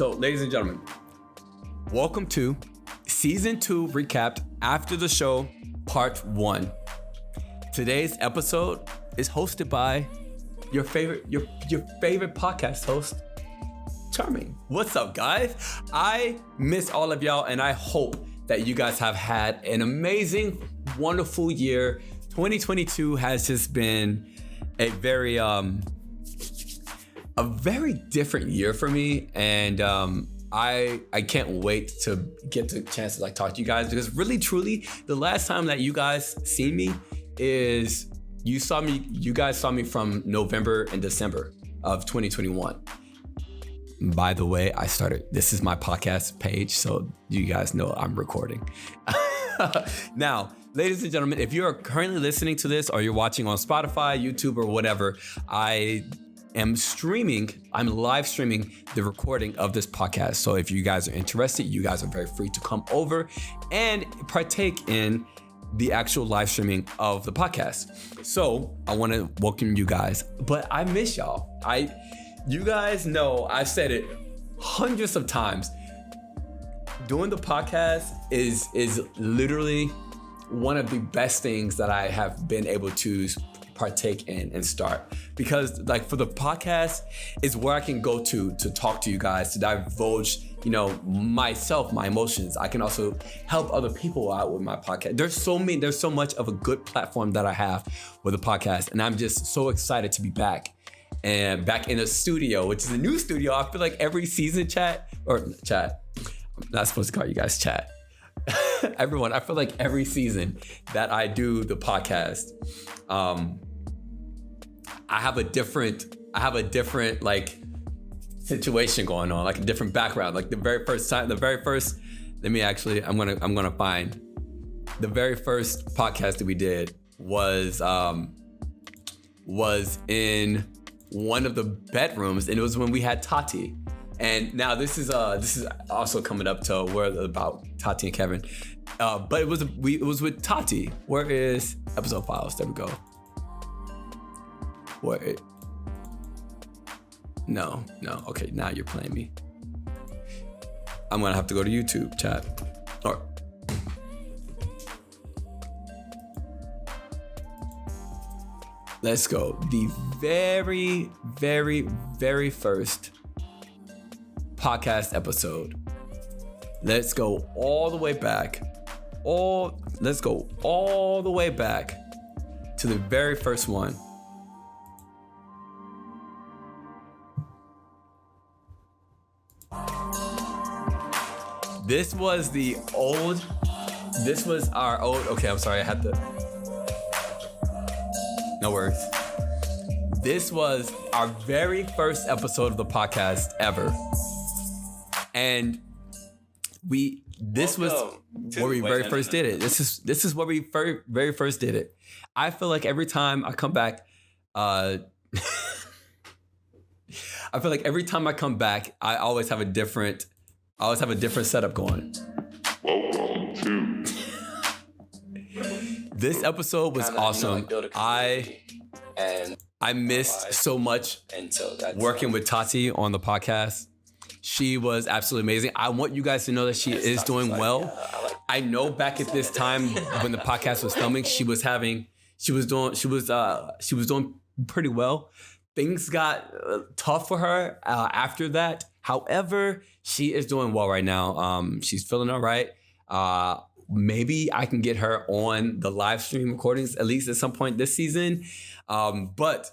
So, ladies and gentlemen, welcome to Season 2 Recapped After the Show, Part 1. Today's episode is hosted by your favorite podcast host, Charming. What's up, guys? I miss all of y'all, and I hope that you guys have had an amazing, wonderful year. 2022 has just been a very different year for me, and I can't wait to get the chance to talk to you guys, because really truly the last time that you guys see me is you guys saw me from November and December of 2021. By the way, this is my podcast page, so you guys know I'm recording. Now, ladies and gentlemen, if you're currently listening to this or you're watching on Spotify, YouTube, or whatever, I'm live streaming the recording of this podcast. So if you guys are interested, you guys are very free to come over and partake in the actual live streaming of the podcast. So I want to welcome you guys, but I miss y'all. You guys know I've said it hundreds of times. Doing the podcast is literally one of the best things that I have been able to partake in and start, because for the podcast is where I can go to talk to you guys, to divulge myself, my emotions. I can also help other people out with my podcast. There's so much of a good platform that I have with the podcast, and I'm just so excited to be back in a studio, which is a new studio. I feel like every season chat, I'm not supposed to call you guys chat. Everyone, I feel like every season that I do the podcast, I have a different situation going on, a different background. I'm gonna find the very first podcast that we did was in one of the bedrooms, and it was when we had Tati. And now this is also coming up to where about Tati and Kevin, but it was with Tati. Where is episode files? There we go. Wait. No. Okay, now you're playing me. I'm gonna have to go to YouTube chat. Or let's go. The very, very, very first podcast episode. Let's go all the way back. Let's go all the way back to the very first one. This was our old, okay, I'm sorry, I had to, no worries. This was our very first episode of the podcast ever. And this was where we very first did it. This is where we very first did it. I feel like every time I come back, I always have a different setup going. Welcome to. This episode was awesome. I missed so much working with Tati on the podcast. She was absolutely amazing. I want you guys to know that she is doing well. I know back at this time when the podcast was filming, she was doing pretty well. Things got tough for her after that. However, she is doing well right now. She's feeling all right. Maybe I can get her on the live stream recordings at least at some point this season. But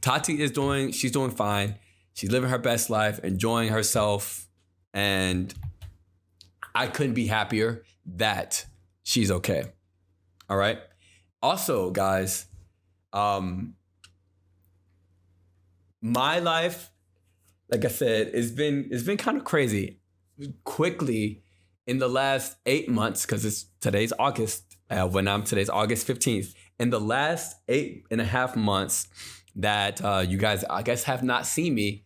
Tati she's doing fine. She's living her best life, enjoying herself, and I couldn't be happier that she's okay. All right. Also, guys, my life, like I said, it's been kind of crazy. Quickly in the last 8 months, because today's August 15th. In the last 8.5 months that you guys, I guess, have not seen me,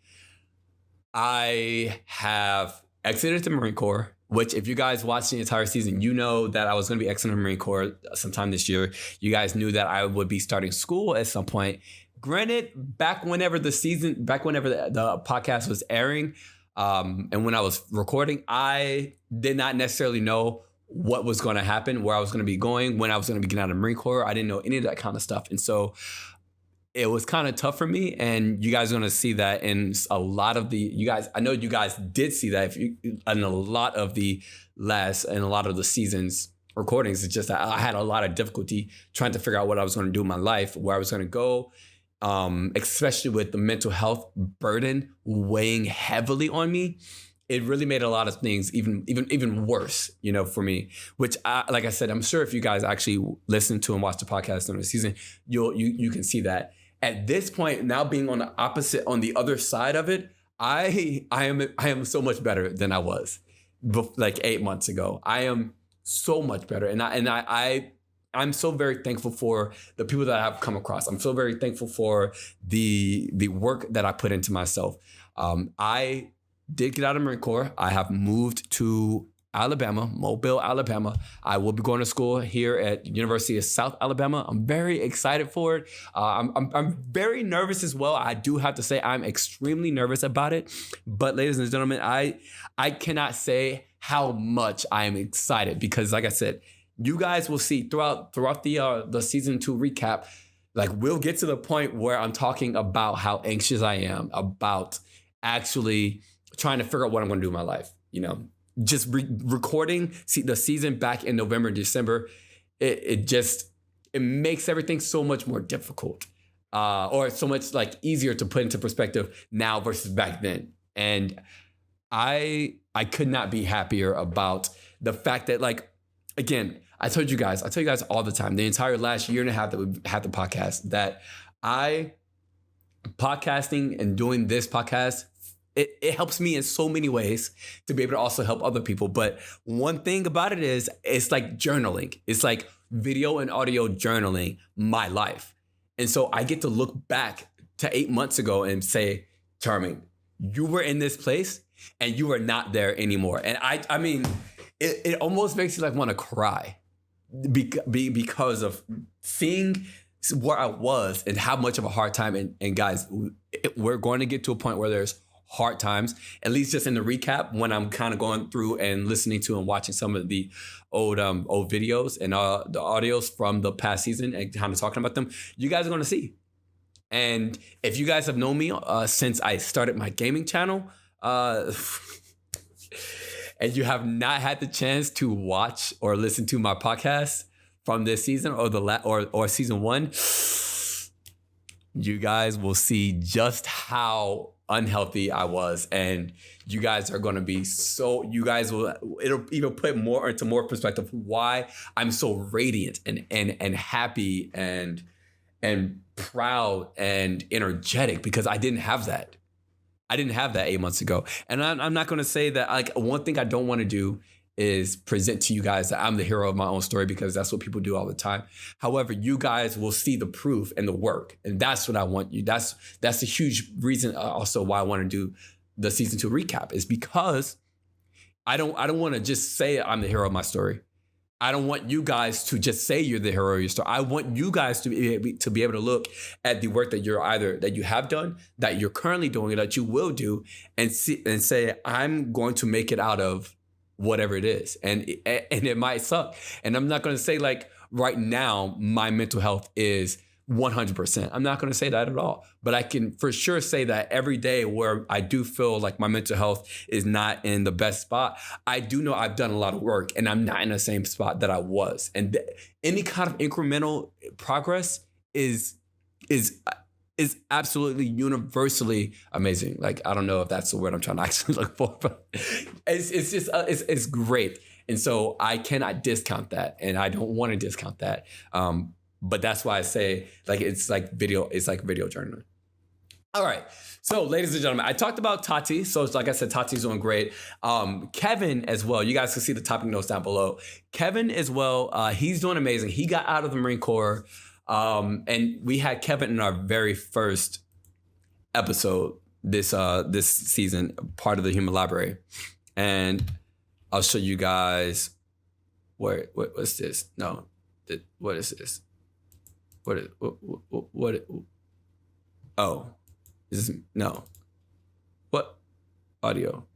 I have exited the Marine Corps, which if you guys watched the entire season, you know that I was going to be exiting the Marine Corps sometime this year. You guys knew that I would be starting school at some point. Granted, back whenever the podcast was airing, And when I was recording, I did not necessarily know what was going to happen, where I was going to be going, when I was going to be getting out of the Marine Corps. I didn't know any of that kind of stuff. And so it was kind of tough for me, and you guys are going to see that in a lot of I know you guys did see that in a lot of the seasons recordings. It's just that I had a lot of difficulty trying to figure out what I was going to do in my life, where I was going to go, especially with the mental health burden weighing heavily on me. It really made a lot of things even worse, for me, which like I said, I'm sure if you guys actually listen to and watch the podcast during the season, you can see that. At this point, now being on the other side of it, I am so much better than I was like 8 months ago. I am so much better. And I'm so very thankful for the people that I've come across. I'm so very thankful for the work that I put into myself. I did get out of the Marine Corps. I have moved to Alabama, Mobile, Alabama. I will be going to school here at University of South Alabama. I'm very excited for it. I'm very nervous as well. I do have to say I'm extremely nervous about it. But ladies and gentlemen, I cannot say how much I am excited because, like I said, you guys will see throughout the season 2 recap. Like, we'll get to the point where I'm talking about how anxious I am about actually trying to figure out what I'm going to do in my life. Just recording the season back in November and December, it makes everything so much more difficult, or so much like easier to put into perspective now versus back then. And I could not be happier about the fact that, like, again, I tell you guys all the time, the entire last year and a half that we've had the podcast, that podcasting and doing this podcast, it helps me in so many ways to be able to also help other people. But one thing about it is it's like journaling. It's like video and audio journaling my life. And so I get to look back to 8 months ago and say, Charming, you were in this place and you are not there anymore. And I mean, it almost makes you like want to cry because of seeing where I was and how much of a hard time. And guys, we're going to get to a point where there's hard times, at least just in the recap, when I'm kind of going through and listening to and watching some of the old videos and the audios from the past season and kind of talking about them, you guys are going to see. And if you guys have known me since I started my gaming channel, and you have not had the chance to watch or listen to my podcast from this season or season 1, you guys will see just how unhealthy I was, and you guys are going to be it'll even put more into more perspective why I'm so radiant and happy and proud and energetic, because I didn't have that 8 months ago. And I'm not going to say that, like, one thing I don't want to do is present to you guys that I'm the hero of my own story, because that's what people do all the time. However, you guys will see the proof and the work. And that's what I want you. That's a huge reason also why I want to do the season 2 recap, is because I don't want to just say I'm the hero of my story. I don't want you guys to just say you're the hero of your story. I want you guys to be able to look at the work that that you have done, that you're currently doing, that you will do, and say, I'm going to make it out of whatever it is. And it might suck. And I'm not going to say, like, right now, my mental health is 100%. I'm not going to say that at all. But I can for sure say that every day where I do feel like my mental health is not in the best spot, I do know I've done a lot of work and I'm not in the same spot that I was. And any kind of incremental progress is absolutely universally amazing. Like, I don't know if that's the word I'm trying to actually look for, but it's just it's great. And so I cannot discount that, and I don't want to discount that. But that's why I say, like, it's like video journaling. All right. So, ladies and gentlemen, I talked about Tati. So, it's like I said, Tati's doing great. Kevin as well. You guys can see the topic notes down below. Kevin as well. He's doing amazing. He got out of the Marine Corps. And we had Kevin in our very first episode this season, part of the Human Library. And I'll show you guys what's this? No, what is this? Oh, this is, no. What? audio.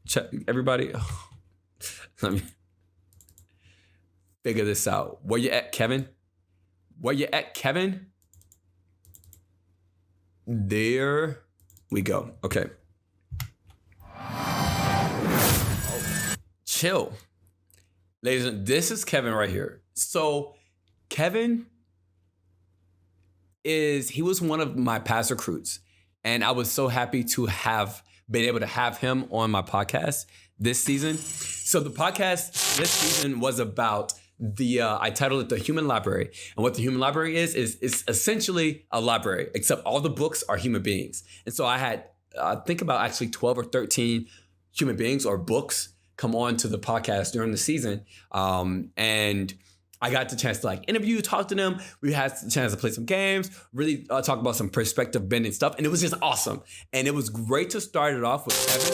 Check everybody. Let me figure this out. Where you at, Kevin? Where you at, Kevin? There we go. Okay. Chill. Ladies and this is Kevin right here. So Kevin he was one of my past recruits. And I was so happy to have been able to have him on my podcast this season. So the podcast this season was about I titled it The Human Library. And what the Human Library is essentially a library, except all the books are human beings. And so I had, think about actually 12 or 13 human beings or books come on to the podcast during the season. And I got the chance to like interview, talk to them. We had the chance to play some games, really talk about some perspective bending stuff. And it was just awesome. And it was great to start it off with Kevin.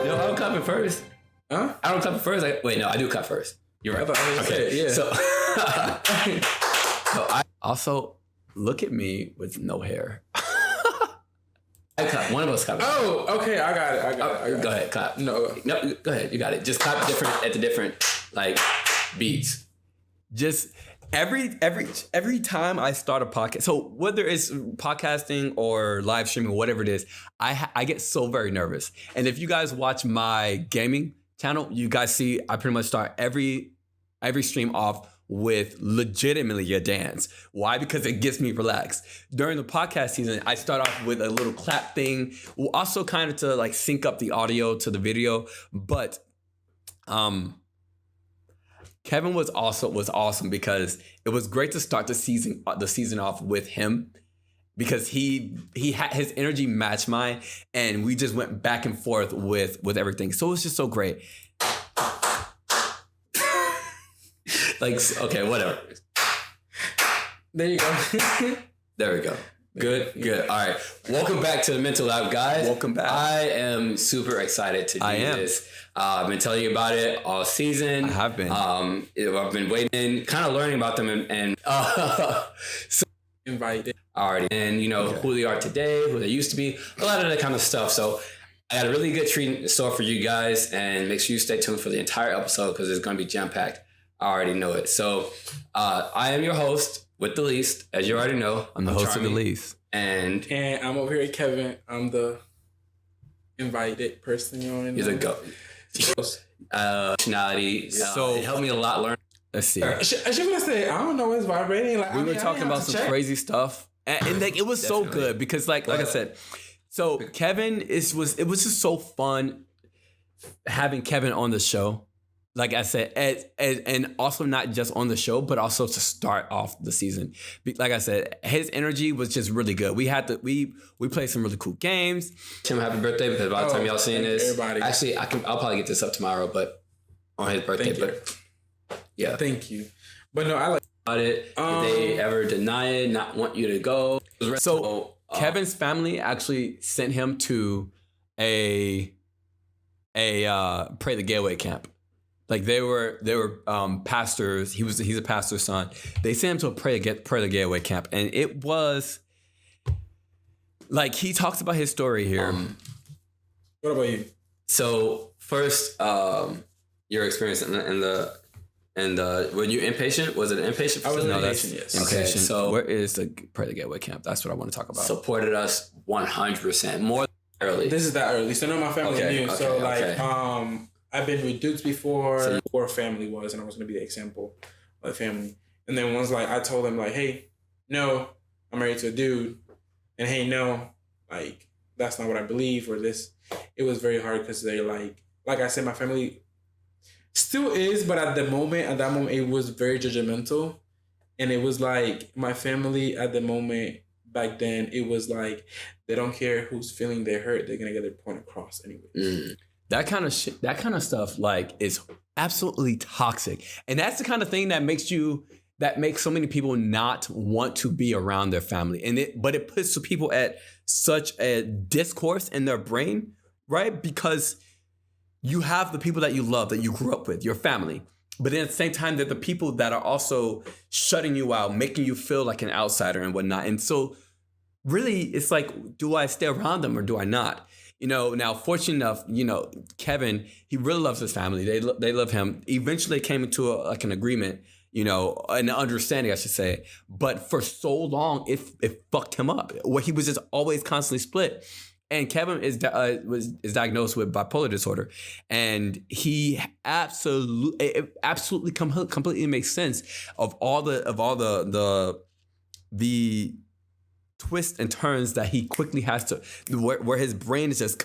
No, I don't clap it first. Huh? I don't clap it first. Wait, no, I do clap first. You're right. Okay, yeah. So I also look at me with no hair. I clap. One of us clap. Oh, okay. I got it. Go ahead, clap. No, go ahead. You got it. Just clap different at the different like beats. Just every time I start a podcast. So whether it's podcasting or live streaming, whatever it is, I get so very nervous. And if you guys watch my gaming channel, you guys see I pretty much start every stream off with legitimately a dance. Why? Because it gets me relaxed. During the podcast season, I start off with a little clap thing, also kind of to like sync up the audio to the video. But Kevin was awesome because it was great to start the season off with him because he had his energy matched mine and we just went back and forth with everything. So it was just so great. Like, okay, whatever. There you go. There we go. Good. All right. Welcome back to the Mental Lab, guys. Welcome back. I am super excited to do this. I've been telling you about it all season. I have been. I've been waiting, kind of learning about them and so invited already. And, who they are today, who they used to be, a lot of that kind of stuff. So I got a really good treat in store for you guys. And make sure you stay tuned for the entire episode because it's going to be jam-packed. I already know it. So I am your host with the least, as you already know. I'm the host of the least. And I'm over here, Kevin. I'm the invited person. He's a go. Personality. So it helped me a lot learn. Let's see. I should say, I don't know what's vibrating. Like we were talking about some crazy stuff. And like it was so good because like I said, so Kevin it was just so fun having Kevin on the show. Like I said, and also not just on the show, but also to start off the season. Like I said, his energy was just really good. We played some really cool games. Tim, happy birthday! Because by the time y'all seeing this, everybody. Actually, I'll probably get this up tomorrow, but on his birthday. Yeah, thank you. But no, I like it. Did they ever deny it? Not want you to go? So Kevin's family actually sent him to a Pray the Gateway camp. Like they were pastors. He's a pastor's son. They sent him to a Pray the Gateway camp, and it was like he talks about his story here. What about you? So first, your experience in the were you inpatient? Was it an inpatient? I was inpatient. Yes. Okay. So where is the Pray the Gateway camp? That's what I want to talk about. Supported us 100%. More early. This is that early. So no, my family knew. So I've been with dudes before, or family was, and I was going to be the example of the family. And then once I told them hey, no, I'm married to a dude. And hey, no, that's not what I believe or this. It was very hard because they like I said, my family still is, but at that moment, it was very judgmental. And it was my family at the moment back then, it was they don't care who's feeling their hurt. They're going to get their point across anyway. Mm. That kind of shit, that kind of stuff, is absolutely toxic, and that's the kind of thing that makes so many people not want to be around their family, but it puts people at such a discourse in their brain, right? Because you have the people that you love, that you grew up with, your family, but then at the same time, they're the people that are also shutting you out, making you feel like an outsider and whatnot, and so really, it's do I stay around them or do I not? Now fortunate enough, Kevin, he really loves his family. They love him. Eventually they came into an agreement, an understanding, I should say. But for so long, it fucked him up. Where he was just always constantly split. And Kevin is diagnosed with bipolar disorder, and he absolutely completely makes sense of all the twists and turns that he quickly has to, where his brain is just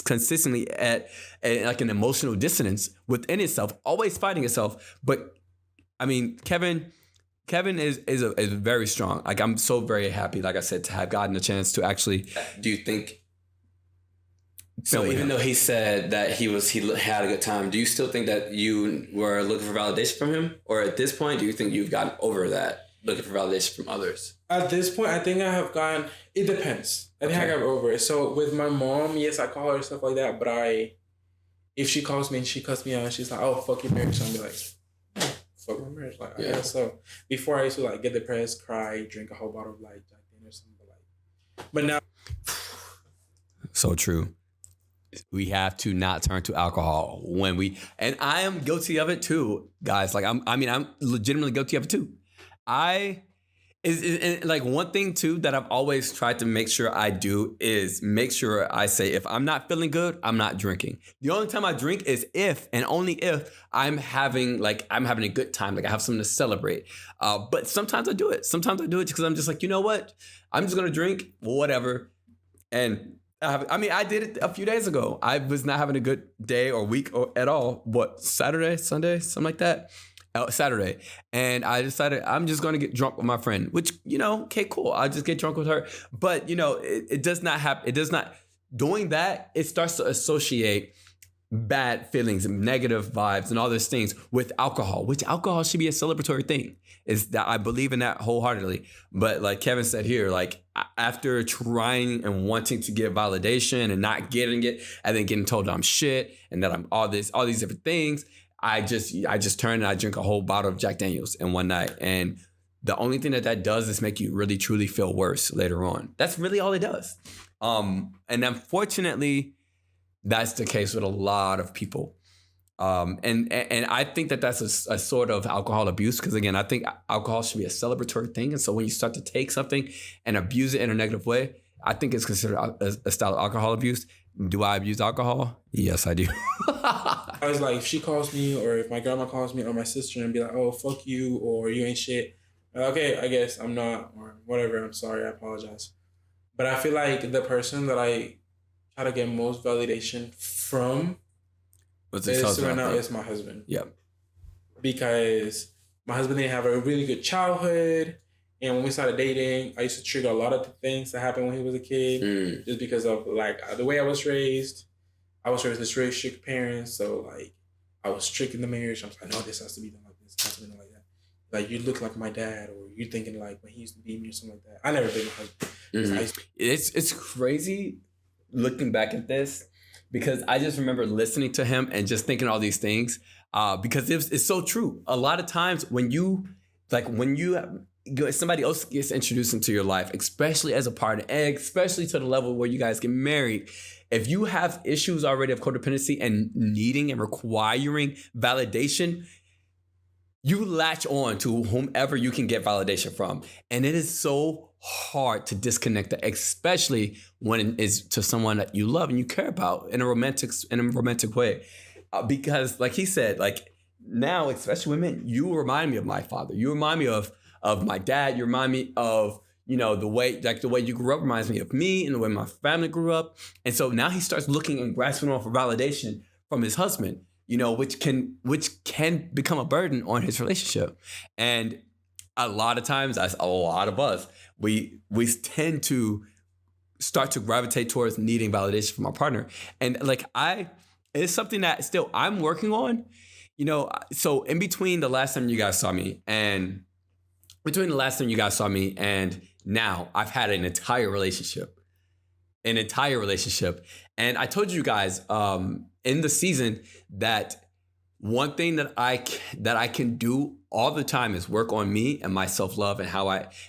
consistently at like an emotional dissonance within itself, always fighting itself. But I mean, Kevin is very strong. Like, I'm so very happy, like I said, to have gotten a chance to actually. Do you think? So even though he said that he had a good time, do you still think that you were looking for validation from him? Or at this point, do you think you've gotten over that, looking for validation from others? At this point, I think I have gotten, it depends. I think I got over it. So with my mom, yes, I call her and stuff like that, but if she calls me and she cuts me out and she's like, oh, fuck your marriage, I'll be like, fuck my marriage. Like, I guess so. Before I used to get depressed, cry, drink a whole bottle of Jack Daniels or something, but now. So true. We have to not turn to alcohol and I am guilty of it too, guys. Like, I'm legitimately guilty of it too. Like, one thing too that I've always tried to make sure I do is make sure I say, if I'm not feeling good, I'm not drinking. The only time I drink is if and only if I'm having a good time, like I have something to celebrate. But sometimes I do it. Sometimes I do it because I'm just like, you know what? I'm just gonna drink, whatever. And I did it a few days ago. I was not having a good day or week or at all. Saturday, Sunday, something like that. Saturday. And I decided I'm just going to get drunk with my friend, which, okay, cool. I'll just get drunk with her. But, it does not happen. It does not. Doing that, it starts to associate bad feelings and negative vibes and all those things with alcohol, which alcohol should be a celebratory thing. Is that I believe in that wholeheartedly. But like Kevin said here, like, after trying and wanting to get validation and not getting it, and then getting told I'm shit and that I'm all these different things, I just turn and I drink a whole bottle of Jack Daniels in one night. And the only thing that does is make you really truly feel worse later on. That's really all it does. And unfortunately, that's the case with a lot of people. And I think that's a sort of alcohol abuse, because again, I think alcohol should be a celebratory thing. And so when you start to take something and abuse it in a negative way, I think it's considered a style of alcohol abuse. Do I abuse alcohol? Yes, I do. I was like, if she calls me or if my grandma calls me or my sister and be like, oh, fuck you, or you ain't shit. Okay, I guess I'm not, or whatever. I'm sorry. I apologize. But I feel like the person that I try to get most validation from is my husband. Yep. Because my husband didn't have a really good childhood. And when we started dating, I used to trigger a lot of the things that happened when he was a kid. Just because of the way I was raised. I was raised with very strict parents. So I was strict in the marriage. I was like, no, this has to be done like this. It has to be done like that. Like, you look like my dad, or you thinking like when he used to beat me or something like that. I never been my husband. It's crazy looking back at this, because I just remember listening to him and just thinking all these things, because it's so true. A lot of times when somebody else gets introduced into your life, especially as a partner, and especially to the level where you guys get married, if you have issues already of codependency and needing and requiring validation, you latch on to whomever you can get validation from. And it is so hard to disconnect that, especially when it is to someone that you love and you care about in a romantic way. Because like he said, now, especially women, you remind me of my father. You remind me of my dad. You remind me of, the way you grew up reminds me of me and the way my family grew up. And so now he starts looking and grasping on for validation from his husband, which can become a burden on his relationship. And a lot of times, a lot of us, we tend to start to gravitate towards needing validation from our partner. And it's something that still I'm working on, so in between the last time you guys saw me and now, I've had an entire relationship. And I told you guys in the season that one thing that I can do all the time is work on me and my self-love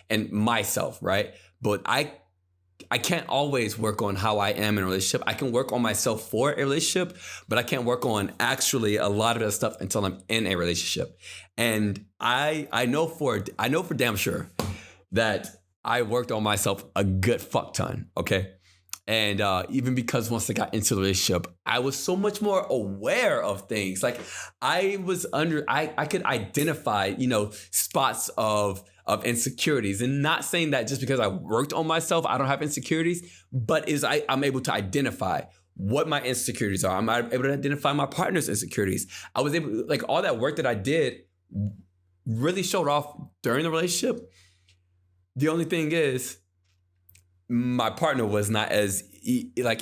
and myself, right? But I can't always work on how I am in a relationship. I can work on myself for a relationship, but I can't work on actually a lot of that stuff until I'm in a relationship. And I know for damn sure that I worked on myself a good fuck ton. Okay. And even because once I got into the relationship, I was so much more aware of things. Like I could identify, spots of insecurities, and not saying that just because I worked on myself, I don't have insecurities, but I'm able to identify what my insecurities are. I'm able to identify my partner's insecurities. I was able, like all that work that I did really showed off during the relationship. The only thing is, my partner was not as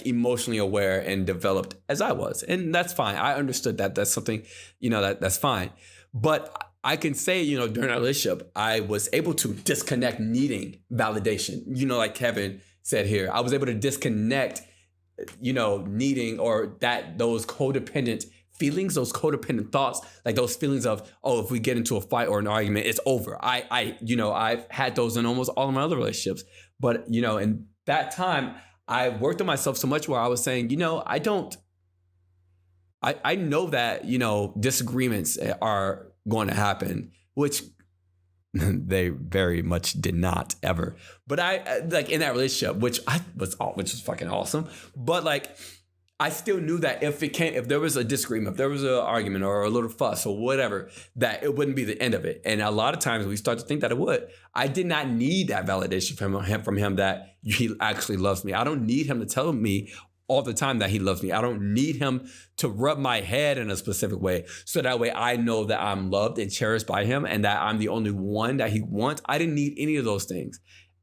emotionally aware and developed as I was. And that's fine. I understood that. That's something, that's fine. But I can say, during our relationship, I was able to disconnect needing validation. Like Kevin said here, I was able to disconnect, needing or those codependent feelings, those codependent thoughts, like those feelings of, if we get into a fight or an argument, it's over. I've had those in almost all of my other relationships. But, in that time, I worked on myself so much where I was saying, I know that, disagreements are going to happen, which they very much did not ever. But I like in that relationship, which was fucking awesome. But like, I still knew that if there was a disagreement, if there was an argument or a little fuss or whatever, that it wouldn't be the end of it. And a lot of times we start to think that it would. I did not need that validation from him that he actually loves me. I don't need him to tell me all the time that he loves me. I don't need him to rub my head in a specific way. So that way I know that I'm loved and cherished by him and that I'm the only one that he wants. I didn't need any of those things.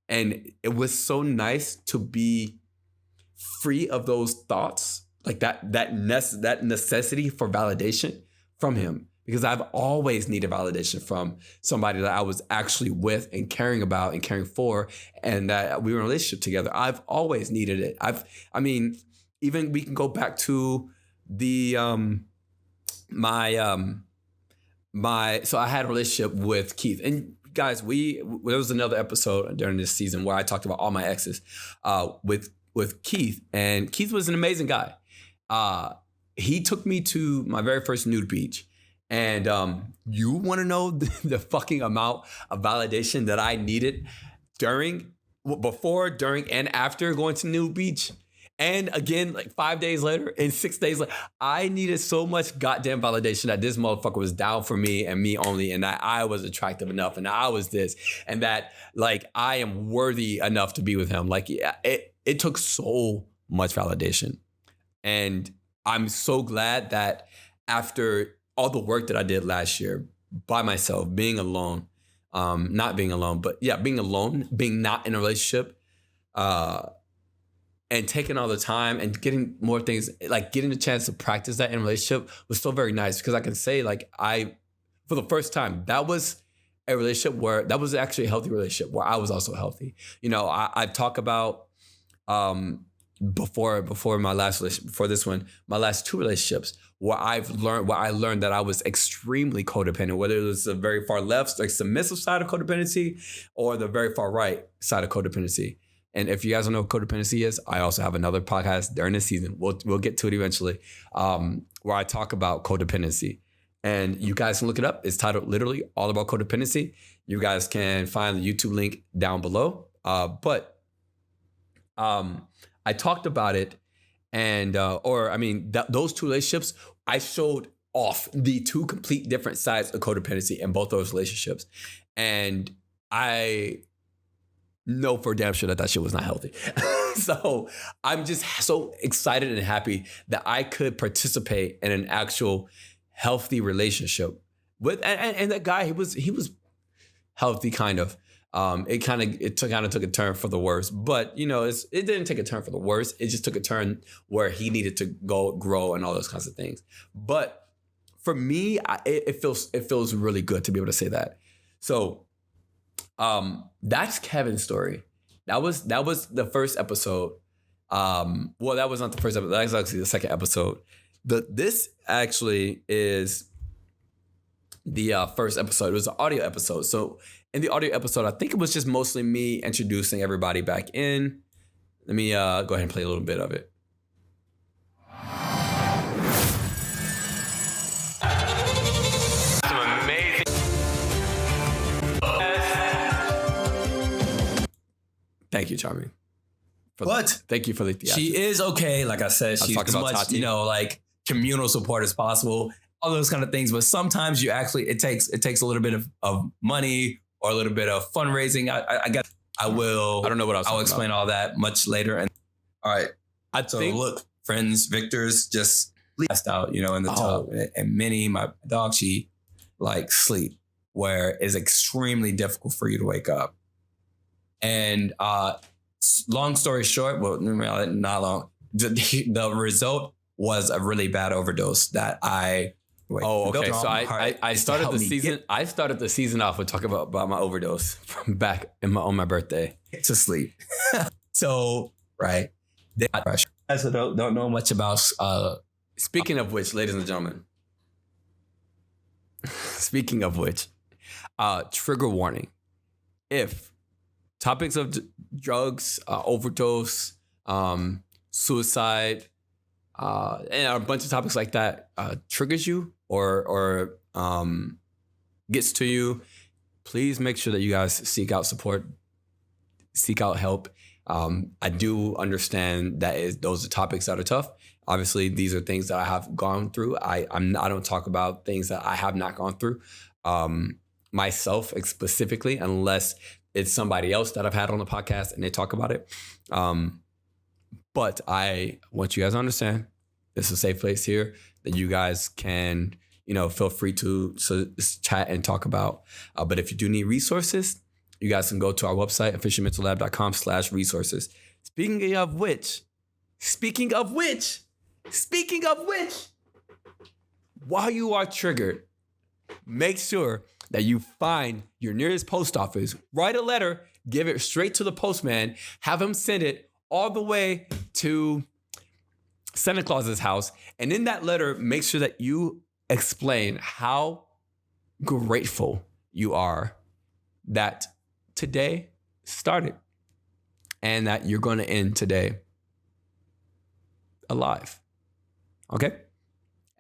And it was so nice to be free of those thoughts, like that necessity for validation from him, because I've always needed validation from somebody that I was actually with and caring about and caring for, and that we were in a relationship together. I've always needed it. Even we can go back to the so I had a relationship with Keith, and guys, there was another episode during this season where I talked about all my exes with Keith, and Keith was an amazing guy. He took me to my very first nude beach. And you want to know the fucking amount of validation that I needed before, during, and after going to nude beach? And again, like 5 days later and 6 days later, I needed so much goddamn validation that this motherfucker was down for me and me only, and that I was attractive enough, and I was this, and that like I am worthy enough to be with him. Like, yeah, it took so much validation. And I'm so glad that after all the work that I did last year by myself, being alone, not being alone, but yeah, being alone, being not in a relationship, and taking all the time and getting more things, like getting the chance to practice that in a relationship was so very nice, because I can say like for the first time, that was a relationship where that was actually a healthy relationship where I was also healthy. I talk about before my last relationship, before this one, my last two relationships where I learned that I was extremely codependent, whether it was the very far left, like submissive side of codependency, or the very far right side of codependency. And if you guys don't know what codependency is, I also have another podcast during this season. We'll get to it eventually, where I talk about codependency. And you guys can look it up. It's titled literally All About Codependency. You guys can find the YouTube link down below. But I talked about it, and those two relationships, I showed off the two complete different sides of codependency in both those relationships. And I know for damn sure that shit was not healthy. So I'm just so excited and happy that I could participate in an actual healthy relationship with, and that guy, he was healthy, kind of. It kind of took a turn for the worse, but it didn't take a turn for the worse. It just took a turn where he needed to go grow and all those kinds of things. But for me, it feels really good to be able to say that. So, that's Kevin's story. That was the first episode. Well, that was not the first episode. That was actually the second episode. This actually is the first episode. It was an audio episode. So in the audio episode, I think it was just mostly me introducing everybody back in. Let me go ahead and play a little bit of it. Some amazing. Thank you, Charming. Thank you for the theatrics. She is okay. Like I said, she's as much, Tati, like communal support as possible, all those kind of things. But sometimes you actually, it takes a little bit of money or a little bit of fundraising. I don't know what I'll explain all that much later. And all right. Look, friends, Victor's just passed out, in the tub. And Minnie, my dog, she sleep, where it's extremely difficult for you to wake up. And long story short, well, not long. The result was a really bad overdose that I. Okay. So I started the season. I started the season off with talking about my overdose from back on my birthday. To sleep. So right. I don't know much about. Speaking of which, ladies and gentlemen. Speaking of which, trigger warning. If topics of drugs, overdose, suicide, and a bunch of topics like that triggers you or gets to you, please make sure that you guys seek out support, seek out help. I do understand that those are topics that are tough. Obviously, these are things that I have gone through. I don't talk about things that I have not gone through myself specifically, unless it's somebody else that I've had on the podcast and they talk about it. But I want you guys to understand this is a safe place here that you guys can, feel free to chat and talk about. But if you do need resources, you guys can go to our website, efficientmentallab.com/resources. Speaking of which, while you are triggered, make sure that you find your nearest post office, write a letter, give it straight to the postman, have him send it all the way to Santa Claus's house. And in that letter, make sure that you explain how grateful you are that today started and that you're going to end today alive. Okay?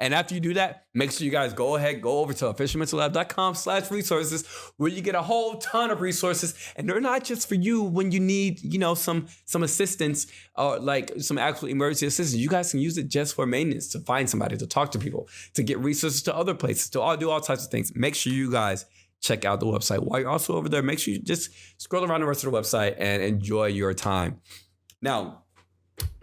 And after you do that, make sure you guys go over to efficientmentallab.com/resources, where you get a whole ton of resources. And they're not just for you when you need, some assistance or some actual emergency assistance. You guys can use it just for maintenance, to find somebody, to talk to people, to get resources to other places, to do all types of things. Make sure you guys check out the website. While you're also over there, make sure you just scroll around the rest of the website and enjoy your time. Now,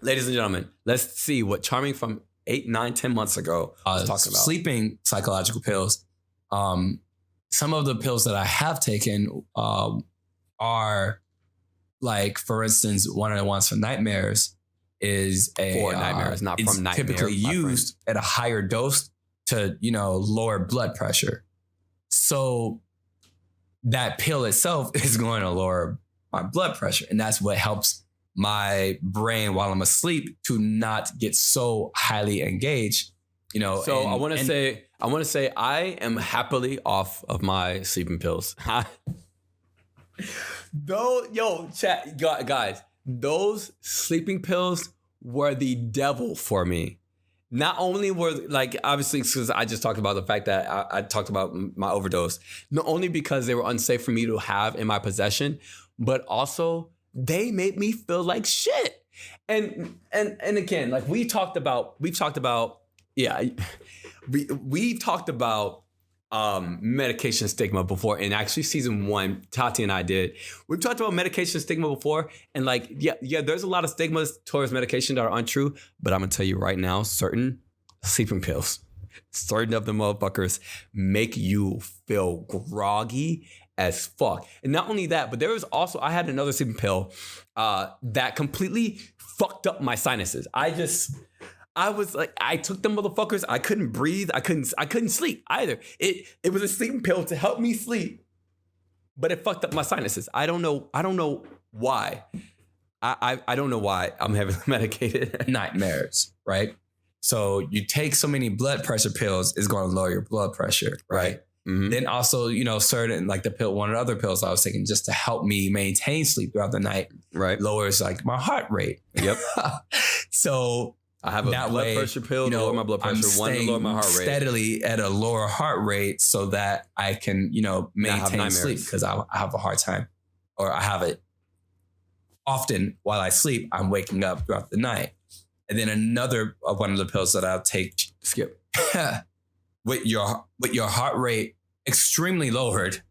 ladies and gentlemen, let's see what Charming from 8, 9, 10 months ago was talking about. Sleeping psychological pills. Some of the pills that I have taken are for instance, one of the ones for nightmares is for nightmares, not from nightmares. Typically used at a higher dose to, lower blood pressure. So that pill itself is going to lower my blood pressure. And that's what helps my brain while I'm asleep to not get so highly engaged, So I want to say I am happily off of my sleeping pills. Guys, those sleeping pills were the devil for me. Not only were obviously because I just talked about the fact that I talked about my overdose, not only because they were unsafe for me to have in my possession, but also they made me feel like shit. And again, we've talked about medication stigma before. And actually season 1, Tati and I did. We've talked about medication stigma before. And there's a lot of stigmas towards medication that are untrue. But I'm gonna tell you right now, certain sleeping pills, certain of the motherfuckers make you feel groggy as fuck. And not only that, but there was also, I had another sleeping pill that completely fucked up my sinuses. I took them motherfuckers. I couldn't breathe. I couldn't sleep either. It was a sleeping pill to help me sleep, but it fucked up my sinuses. I don't know why. I don't know why I'm heavily medicated. Nightmares, right? So you take so many blood pressure pills, it's going to lower your blood pressure, right? Mm-hmm. Then also, certain one of the other pills I was taking just to help me maintain sleep throughout the night. lowers like my heart rate. Yep. So I have a blood pressure pill to lower my blood pressure, one to lower my heart rate. Steadily at a lower heart rate so that I can, maintain sleep, because I have a hard time, or I have it often while I sleep. I'm waking up throughout the night. And then another one of the pills that I'll take, skip, with your heart rate extremely lowered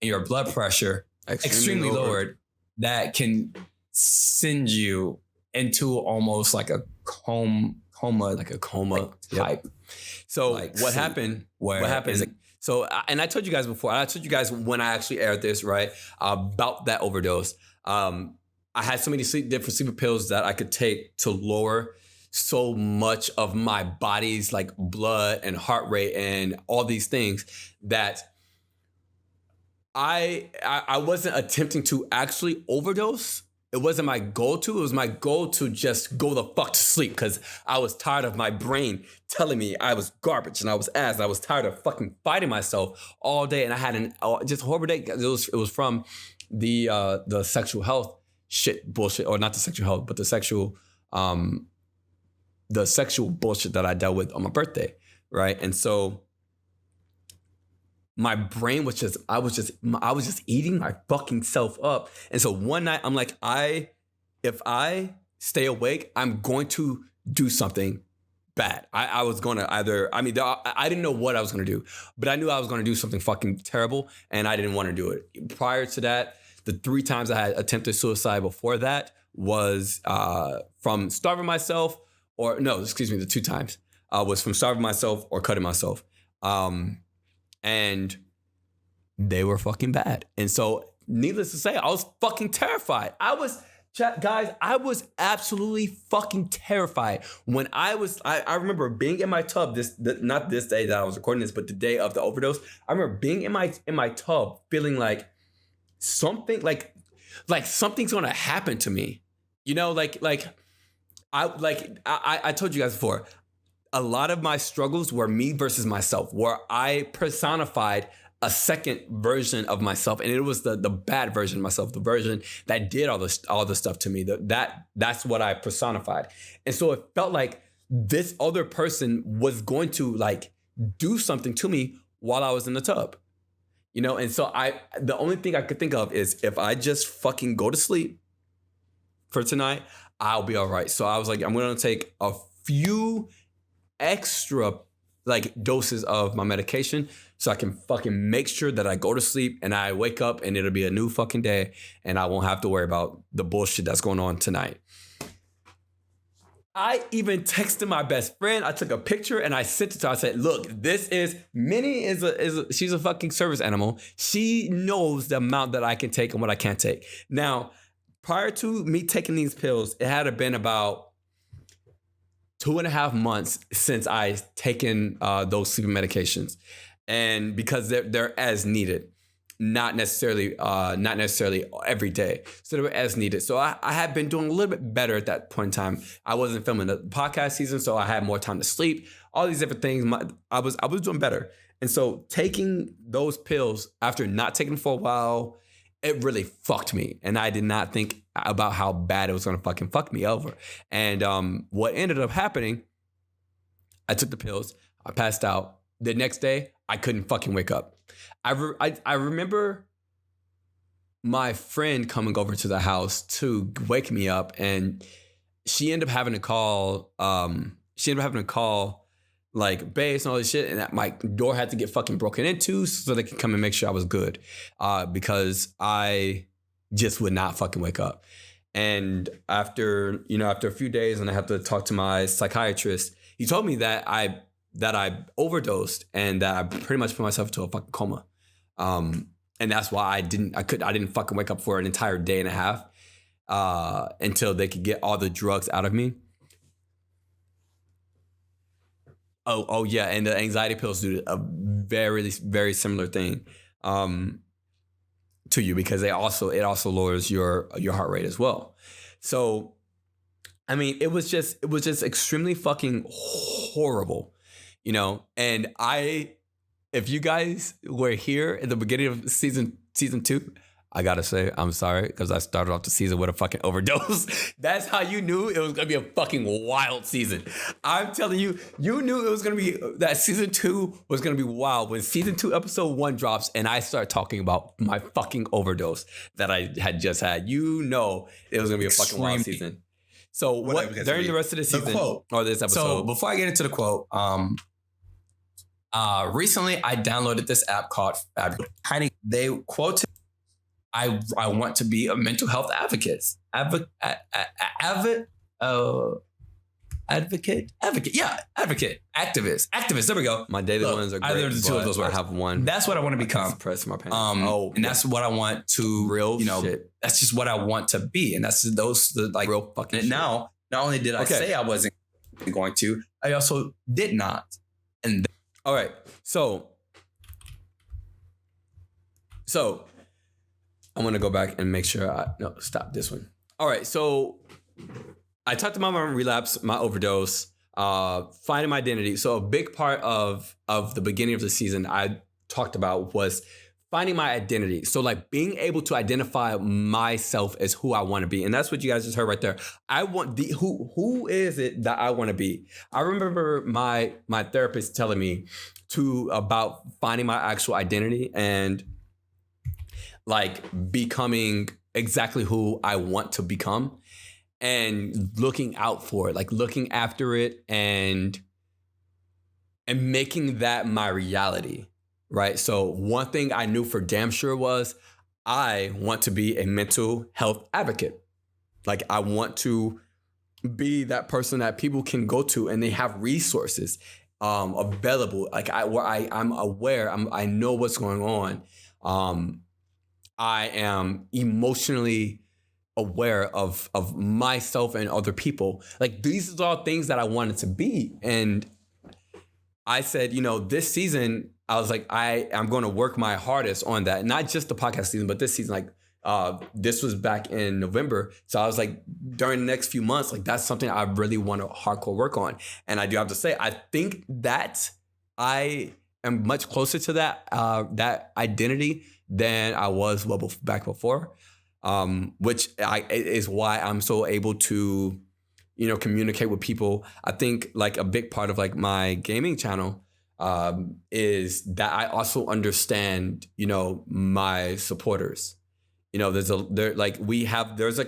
and your blood pressure extremely lowered, that can send you into almost like a coma type. So what happened? What happened? So, and I told you guys before, I told you guys when I actually aired this, right, about that overdose. I had so many different sleeping pills that I could take to lower so much of my body's like blood and heart rate and all these things that I wasn't attempting to actually overdose. It wasn't my go-to. It was my goal to just go the fuck to sleep, because I was tired of my brain telling me I was garbage and I was ass. I was tired of fucking fighting myself all day, and I had just a horrible day. It was from the sexual health shit bullshit, or not the sexual health, but the sexual bullshit that I dealt with on my birthday, right? And so my brain was just, I was just eating my fucking self up. And so one night I'm like, if I stay awake, I'm going to do something bad. I was going to I didn't know what I was going to do, but I knew I was going to do something fucking terrible, and I didn't want to do it. Prior to that, the 3 times I had attempted suicide before that was from starving myself, the 2 times was from starving myself or cutting myself. And they were fucking bad. And so needless to say, I was fucking terrified. I was absolutely fucking terrified when I remember being in my tub, not this day that I was recording this, but the day of the overdose. I remember being in my tub feeling like something, like something's going to happen to me. I told you guys before, a lot of my struggles were me versus myself, where I personified a second version of myself, and it was the bad version of myself, the version that did all the stuff to me. That's what I personified, and so it felt like this other person was going to like do something to me while I was in the tub, And so the only thing I could think of is, if I just fucking go to sleep for tonight, I'll be all right. So I was like, I'm going to take a few extra like doses of my medication so I can fucking make sure that I go to sleep and I wake up and it'll be a new fucking day and I won't have to worry about the bullshit that's going on tonight. I even texted my best friend. I took a picture and I sent it to her. I said, look, this is Minnie she's a fucking service animal. She knows the amount that I can take and what I can't take. Now, prior to me taking these pills, it had been about 2.5 months since I taken those sleeping medications, and because they're as needed, not necessarily every day, so they were as needed. So I had been doing a little bit better at that point in time. I wasn't filming the podcast season, so I had more time to sleep. All these different things. I was doing better, and so taking those pills after not taking them for a while, it really fucked me, and I did not think about how bad it was going to fucking fuck me over. And what ended up happening, I took the pills, I passed out. The next day, I couldn't fucking wake up. I remember my friend coming over to the house to wake me up, and she ended up having to call. Like base and all this shit, and that my door had to get fucking broken into so they could come and make sure I was good, because I just would not fucking wake up. And after a few days, and I had to talk to my psychiatrist, he told me that I overdosed and that I pretty much put myself into a fucking coma, and that's why I didn't fucking wake up for an entire day and a half until they could get all the drugs out of me. Oh yeah, and the anxiety pills do a very, very similar thing to you, because it also lowers your heart rate as well. So, I mean, it was just extremely fucking horrible, And if you guys were here at the beginning of season 2, I gotta say, I'm sorry, because I started off the season with a fucking overdose. That's how you knew it was gonna be a fucking wild season. I'm telling you, you knew it was gonna be, that season 2 was gonna be wild. When season 2, episode 1 drops, and I start talking about my fucking overdose that I had just had, you know it was gonna be a fucking wild season. So what during the rest of the season or this episode? So before I get into the quote, recently I downloaded this app called Fabulous. They quoted, I want to be a mental health advocate. Advocate. Yeah, advocate. Activist. There we go. My daily ones are great. Either of the two of those words. I have one. That's what I want to become. Press my pants. And that's what I want to. Real shit. That's just what I want to be, and that's the real fucking shit. Now, not only did I say I wasn't going to, I also did not. And all right, so I'm going to go back and make sure stop this one. All right. So I talked about my relapse, my overdose, finding my identity. So a big part of the beginning of the season I talked about was finding my identity. So like being able to identify myself as who I want to be. And that's what you guys just heard right there. I want who is it that I want to be? I remember my therapist telling me about finding my actual identity and like becoming exactly who I want to become and looking out for it, like looking after it and making that my reality, right? So one thing I knew for damn sure was I want to be a mental health advocate. Like I want to be that person that people can go to and they have resources available. Like I'm aware, I know what's going on. I am emotionally aware of myself and other people. Like these are all things that I wanted to be. And I said, this season, I was like, I'm going to work my hardest on that. Not just the podcast season, but this season, like this was back in November. So I was like, during the next few months, like that's something I really want to hardcore work on. And I do have to say, I think that I am much closer to that identity than I was back before, which is why I'm so able to, communicate with people. I think like a big part of like my gaming channel is that I also understand, my supporters. There's a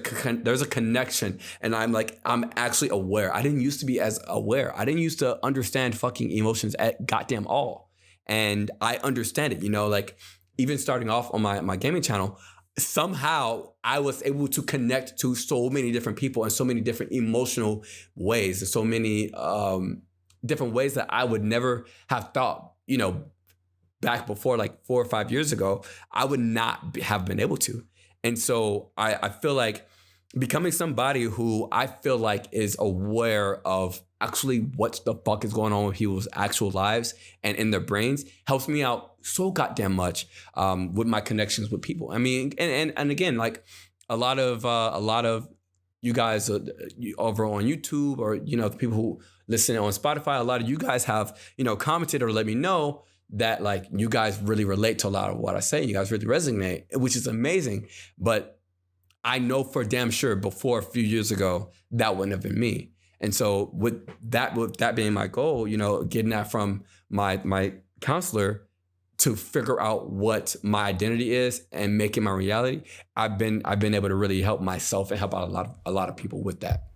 connection, and I'm actually aware. I didn't used to be as aware. I didn't used to understand fucking emotions at goddamn all, and I understand it. Like. Even starting off on my gaming channel, somehow I was able to connect to so many different people in so many different emotional ways and so many different ways that I would never have thought, back before like 4 or 5 years ago, I would not have been able to. And so I feel like becoming somebody who I feel like is aware of actually what the fuck is going on with people's actual lives and in their brains helps me out so goddamn much with my connections with people. I mean, and again, like a lot of you guys over on YouTube or the people who listen on Spotify, a lot of you guys have commented or let me know that like you guys really relate to a lot of what I say. You guys really resonate, which is amazing. But I know for damn sure before a few years ago that wouldn't have been me. And so with that being my goal, getting that from my counselor to figure out what my identity is and make it my reality, I've been able to really help myself and help out a lot of people with that.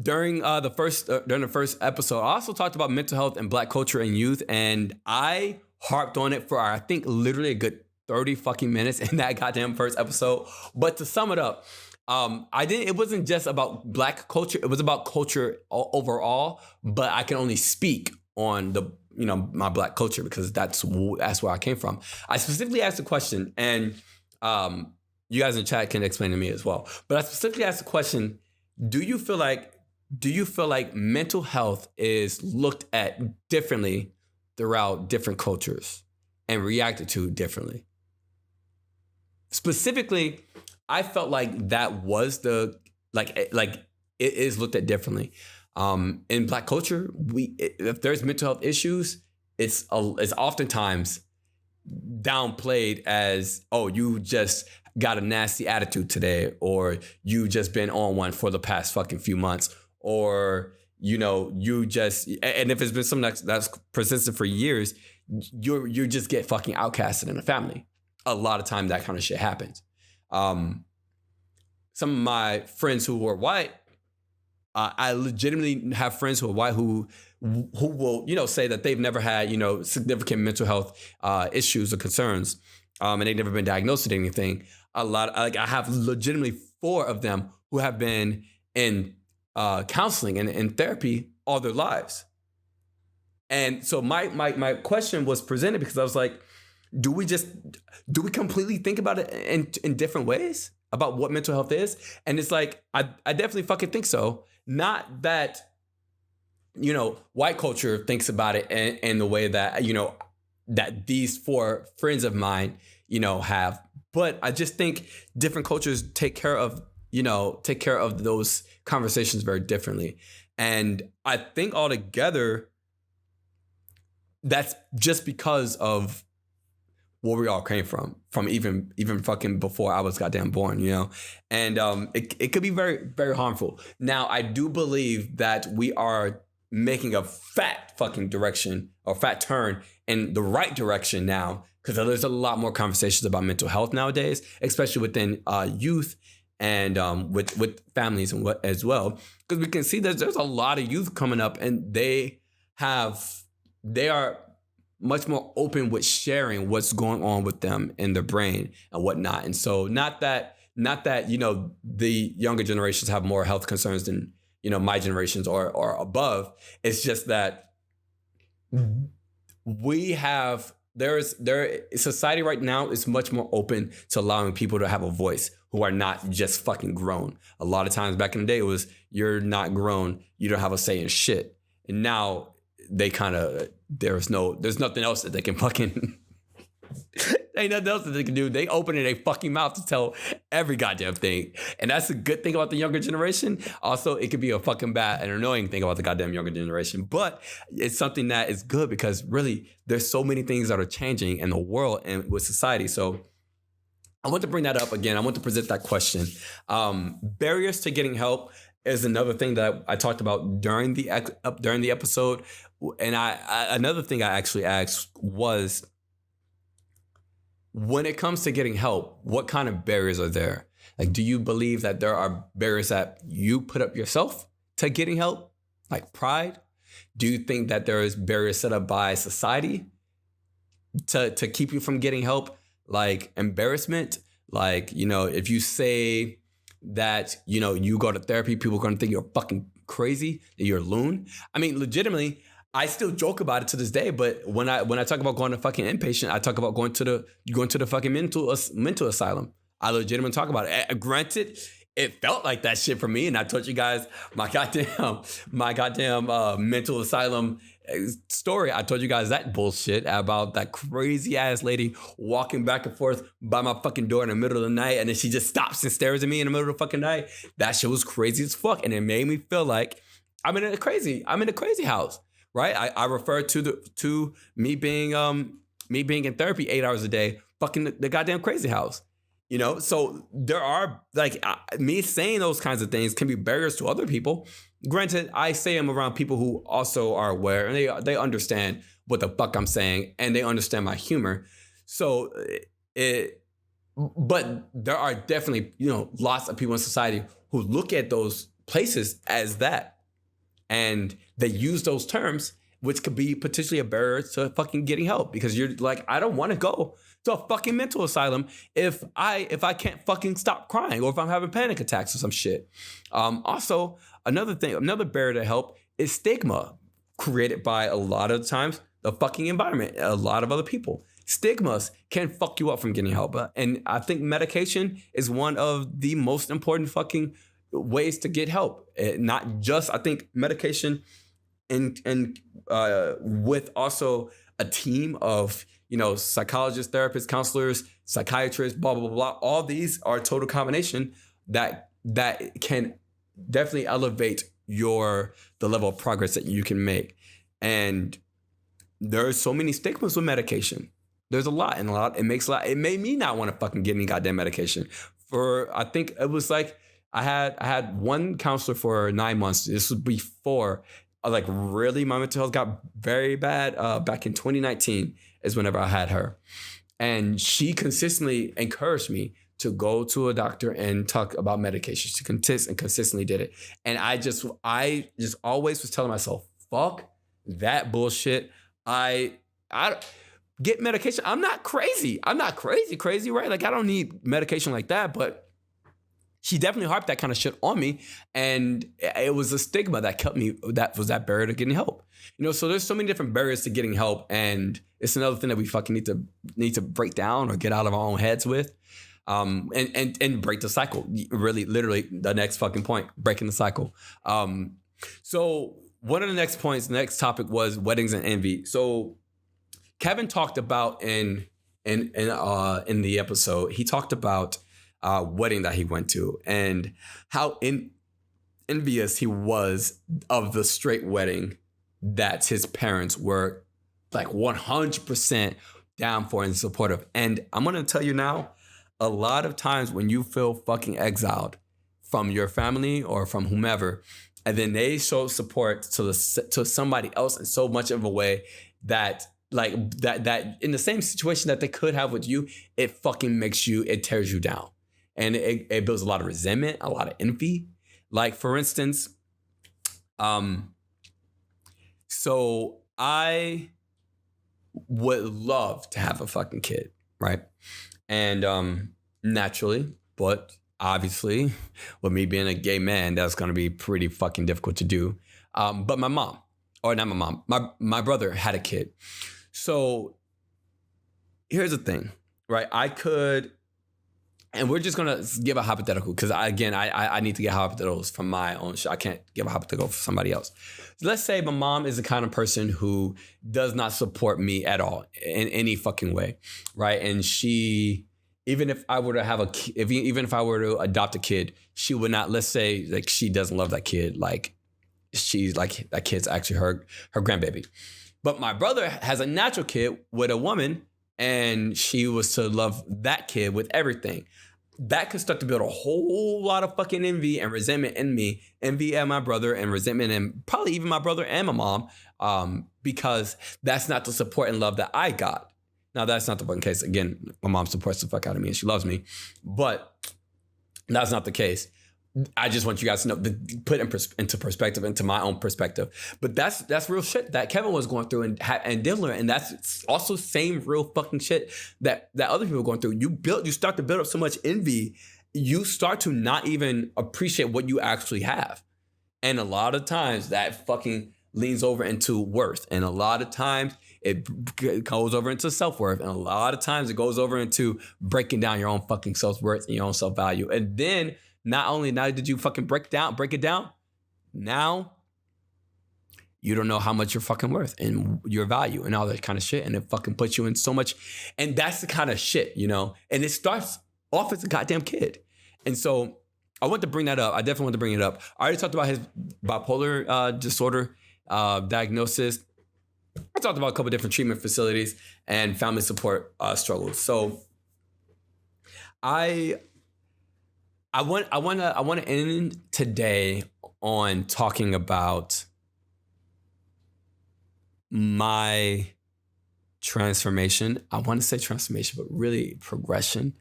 During the first episode, I also talked about mental health and Black culture and youth, and I harped on it for I think literally a good 30 fucking minutes in that goddamn first episode. But to sum it up, it wasn't just about Black culture. It was about culture overall, but I can only speak on my Black culture because that's where I came from. I specifically asked a question, and you guys in the chat can explain to me as well. But I specifically asked the question, do you feel like mental health is looked at differently throughout different cultures and reacted to differently? Specifically, I felt like that was it is looked at differently. In Black culture, if there's mental health issues, it's oftentimes downplayed as, oh, you just got a nasty attitude today, or you just been on one for the past fucking few months, or, you know, you just, and if it's been something that's persistent for years, you just get fucking outcasted in the family. A lot of time that kind of shit happens. Some of my friends who were white, I legitimately have friends who are white who will, you know, say that they've never had, you know, significant mental health issues or concerns, and they've never been diagnosed with anything. I have legitimately 4 of them who have been in counseling and in therapy all their lives. And so my question was presented because I was like, do we completely think about it in different ways about what mental health is? And it's like, I definitely fucking think so. Not that, you know, white culture thinks about it in the way that, you know, that these 4 friends of mine, you know, have. But I just think different cultures take care of those conversations very differently. And I think altogether, that's just because of where we all came from even fucking before I was goddamn born, you know? And it could be very, very harmful. Now, I do believe that we are making a fat fucking direction or fat turn in the right direction now, because there's a lot more conversations about mental health nowadays, especially within youth and with families and what as well. Because we can see that there's a lot of youth coming up, and they are much more open with sharing what's going on with them in their brain and whatnot. And so not that, you know, the younger generations have more health concerns than, you know, my generations or above. It's just that society right now is much more open to allowing people to have a voice who are not just fucking grown. A lot of times back in the day, it was, you're not grown, you don't have a say in shit. And now they kind of, there's nothing else that they can fucking, ain't nothing else that they can do. They open their fucking mouth to tell every goddamn thing. And that's a good thing about the younger generation. Also, it could be a fucking bad and annoying thing about the goddamn younger generation. But it's something that is good because really there's so many things that are changing in the world and with society. So I want to bring that up again. I want to present that question. Barriers to getting help is another thing that I talked about during the episode. And another thing I actually asked was, when it comes to getting help, what kind of barriers are there? Like, do you believe that there are barriers that you put up yourself to getting help? Like pride? Do you think that there is barriers set up by society to keep you from getting help? Like embarrassment? Like, you know, if you say that, you know, you go to therapy, people are going to think you're fucking crazy, that you're a loon. I mean, legitimately, I still joke about it to this day, but when I talk about going to fucking inpatient, I talk about going to the fucking mental asylum. I legitimately talk about it. Granted, it felt like that shit for me, and I told you guys my goddamn mental asylum story. I told you guys that bullshit about that crazy ass lady walking back and forth by my fucking door in the middle of the night, and then she just stops and stares at me in the middle of the fucking night. That shit was crazy as fuck, and it made me feel like I'm in a crazy house. Right, I refer to me being in therapy 8 hours a day, fucking the goddamn crazy house, you know. So there are like me saying those kinds of things can be barriers to other people. Granted, I say them around people who also are aware and they understand what the fuck I'm saying and they understand my humor. So but there are definitely, you know, lots of people in society who look at those places as that. And they use those terms, which could be potentially a barrier to fucking getting help, because you're like, I don't want to go to a fucking mental asylum if I can't fucking stop crying or if I'm having panic attacks or some shit. Also, another barrier to help is stigma created by a lot of times the fucking environment, a lot of other people. Stigmas can fuck you up from getting help. And I think medication is one of the most important fucking ways to get help. Not just, I think medication and with also a team of, you know, psychologists, therapists, counselors, psychiatrists, blah, blah, blah, blah. All these are a total combination that can definitely elevate the level of progress that you can make. And there are so many stigmas with medication. There's a lot, and it makes a lot. It made me not want to fucking get any goddamn medication. I think it was like I had one counselor for 9 months. This was before like really my mental health got very bad. Back in 2019 is whenever I had her, and she consistently encouraged me to go to a doctor and talk about medications. She consistently did it, and I just always was telling myself, fuck that bullshit. I get medication. I'm not crazy. Crazy, right? Like I don't need medication like that, but she definitely harped that kind of shit on me. And it was a stigma that kept me, that was that barrier to getting help. You know, so there's so many different barriers to getting help. And it's another thing that we fucking need to break down or get out of our own heads with. And break the cycle. Really, literally the next fucking point, breaking the cycle. So one of the next topic was weddings and envy. So Kevin talked about in the episode, he talked about wedding that he went to and how envious he was of the straight wedding that his parents were like 100% down for and supportive. And I'm going to tell you now, a lot of times when you feel fucking exiled from your family or from whomever, and then they show support to somebody else in so much of a way that that in the same situation that they could have with you, it tears you down. And it builds a lot of resentment, a lot of envy. Like for instance, so I would love to have a fucking kid, right? And naturally, but obviously, with me being a gay man, that's gonna be pretty fucking difficult to do. But my mom, or not my mom, my brother had a kid. So here's the thing, right? I could, and we're just gonna give a hypothetical because I need to get hypotheticals from my own shit. I can't give a hypothetical for somebody else. So let's say my mom is the kind of person who does not support me at all in any fucking way, right? And she, even if I were to have even if I were to adopt a kid, she would not. Let's say like she doesn't love that kid, like she's like that kid's actually her grandbaby. But my brother has a natural kid with a woman, and she was to love that kid with everything. That could start to build a whole lot of fucking envy and resentment in me. Envy at my brother and resentment and probably even my brother and my mom, because that's not the support and love that I got. Now, that's not the fucking case. Again, my mom supports the fuck out of me and she loves me. But that's not the case. I just want you guys to know, put into perspective, into my own perspective. But that's real shit that Kevin was going through and dealing with, and that's also same real fucking shit that other people are going through. You start to build up so much envy, you start to not even appreciate what you actually have, and a lot of times that fucking leans over into worth, and a lot of times it goes over into self-worth, and a lot of times it goes over into breaking down your own fucking self-worth and your own self-value, and then. Not only now did you fucking break it down, now you don't know how much you're fucking worth and your value and all that kind of shit. And it fucking puts you in so much. And that's the kind of shit, you know, and it starts off as a goddamn kid. And so I want to bring that up. I definitely want to bring it up. I already talked about his bipolar disorder diagnosis. I talked about a couple different treatment facilities and family support struggles. So I want to end today on talking about my transformation. I want to say transformation, but really progression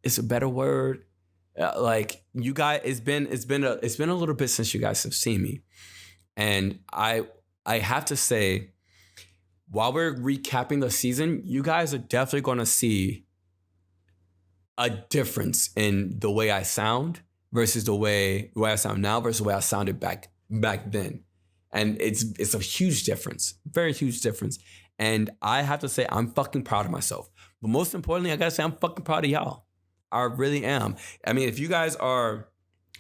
is a better word. Like you guys, it's been a little bit since you guys have seen me, and I have to say, while we're recapping the season, you guys are definitely going to see a difference in the way I sound versus the way I sound now versus the way I sounded back then. And it's a huge difference, very huge difference. And I have to say, I'm fucking proud of myself. But most importantly, I gotta say, I'm fucking proud of y'all. I really am. I mean, if you guys are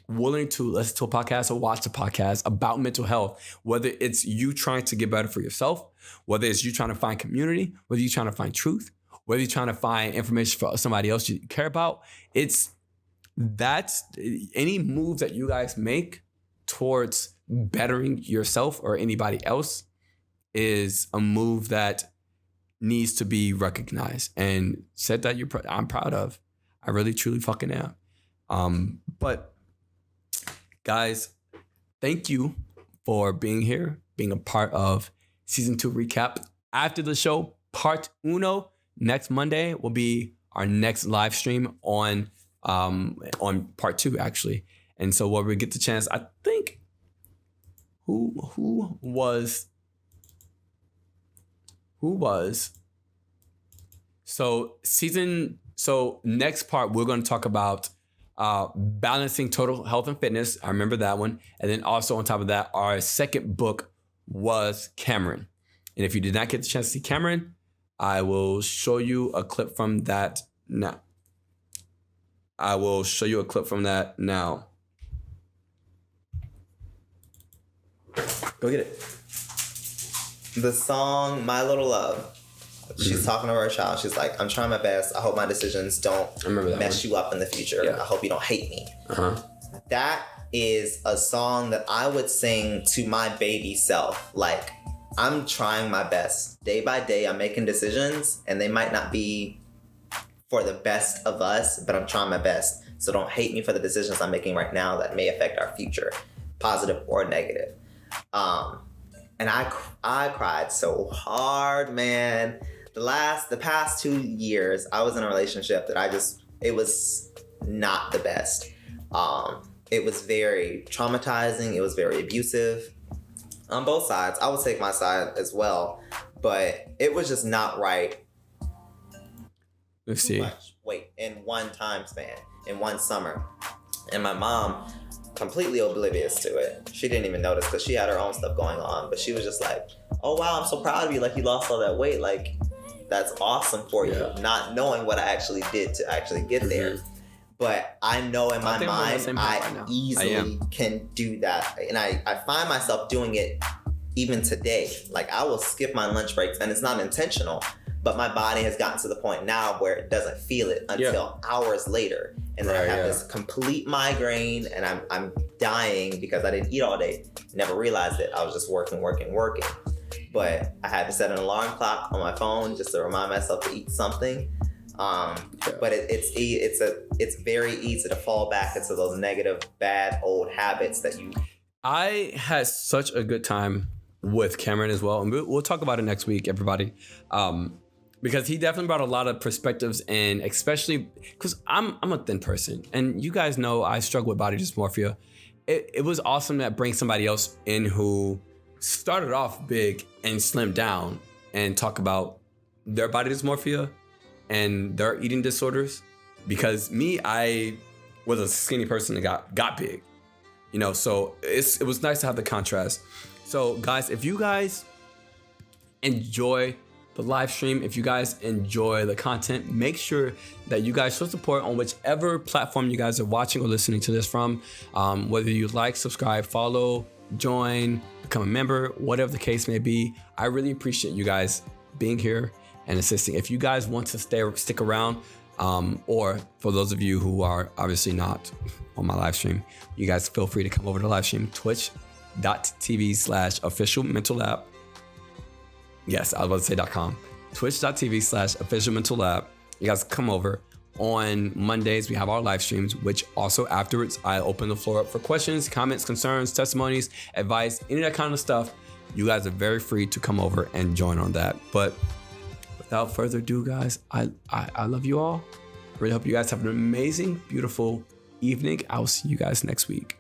willing to listen to a podcast or watch a podcast about mental health, whether it's you trying to get better for yourself, whether it's you trying to find community, whether you're trying to find truth, whether you're trying to find information for somebody else you care about, that's any move that you guys make towards bettering yourself or anybody else is a move that needs to be recognized and said that I'm proud of. I really, truly fucking am. But guys, thank you for being here, being a part of season 2 recap. After the show, part uno, next Monday will be our next live stream on part 2, actually. And so where we get the chance, I think, who was so next part we're going to talk about balancing total health and fitness. I remember that one. And then also on top of that, our second book was Cameron. And if you did not get the chance to see Cameron, I will show you a clip from that now. Go get it. The song My Little Love. She's talking to her child. She's like, I'm trying my best. I hope my decisions don't mess you up in the future. Yeah. I hope you don't hate me. Uh-huh. That is a song that I would sing to my baby self. Like, I'm trying my best. Day by day, I'm making decisions, and they might not be for the best of us, but I'm trying my best. So don't hate me for the decisions I'm making right now that may affect our future, positive or negative. And I cried so hard, man. The past 2 years, I was in a relationship that it was not the best. It was very traumatizing. It was very abusive on both sides. I would take my side as well, but it was just not right. Let's see. Wait, in one time span, in one summer. And my mom, completely oblivious to it. She didn't even notice because she had her own stuff going on, but she was just like, oh wow, I'm so proud of you. Like, you lost all that weight. Like, that's awesome for you. Not knowing what I actually did to actually get there. But I know in my mind, I easily can do that. And I find myself doing it even today. Like, I will skip my lunch breaks, and it's not intentional, but my body has gotten to the point now where it doesn't feel it until hours later. And then I have this complete migraine, and I'm dying because I didn't eat all day. Never realized it. I was just working. But I had to set an alarm clock on my phone just to remind myself to eat something. But it's very easy to fall back into those negative, bad old habits that you. I had such a good time with Cameron as well, and we'll talk about it next week, everybody. Because he definitely brought a lot of perspectives in, especially because I'm a thin person, and you guys know I struggle with body dysmorphia. It was awesome that bring somebody else in who started off big and slimmed down and talk about their body dysmorphia and their eating disorders. Because me, I was a skinny person that got big, so it was nice to have the contrast. So guys, if you guys enjoy the live stream, if you guys enjoy the content, make sure that you guys show support on whichever platform you guys are watching or listening to this from. Whether you like, subscribe, follow, join, become a member, whatever the case may be. I really appreciate you guys being here and assisting. If you guys want to stick around, or for those of you who are obviously not on my live stream, you guys feel free to come over to the live stream, twitch.tv/officialmentallab. Yes, I was about to say .com. Twitch.tv/officialmentallab. You guys come over. On Mondays, we have our live streams, which also afterwards, I open the floor up for questions, comments, concerns, testimonies, advice, any of that kind of stuff. You guys are very free to come over and join on that. But without further ado, guys, I love you all. I really hope you guys have an amazing, beautiful evening. I will see you guys next week.